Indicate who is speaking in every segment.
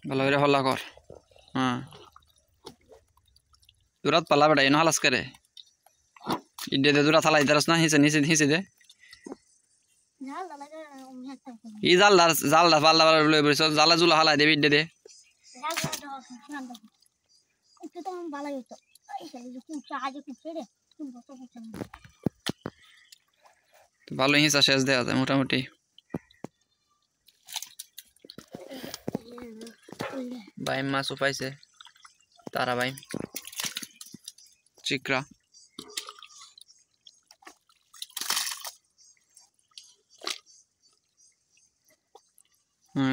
Speaker 1: ভালো করে হল্লা কর। হ্যাঁ দূরাত পালা বেটা এনে হালাস করে ইডে দে দূরা থালাই দারস না হিসে নিচে হিসে দে ই জালদার পাল্লা লই বইছ জালা জুলা হালাই দে ইডে দে ভালো হিসা শেষ দেওয়া যায় মোটামুটি। বাইম মাছ উপাইছে তারা বাইম চিকরা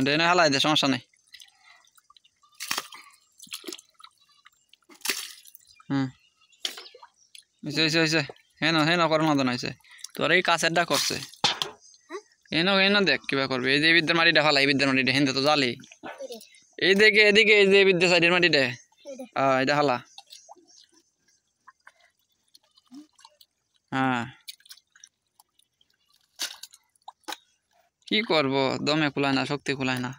Speaker 1: ডেনে হালাই দে সমস্যা নেই। হয়েছে হেন হেন করার মতন হয়েছে তোর এই কাছের ডা করছে এনো এনো দেখ কিবা করবে এই যে বিদ্যার মাটিটা ফালা এই বিদ্যার মাটিটা হেন তো জালি এই দেখে এদিকে এই যে বিদ্যা সাইডের মাটিটা এটা হালা হ্যাঁ কি করবো দমে খুলায় না শক্তি খুলায় না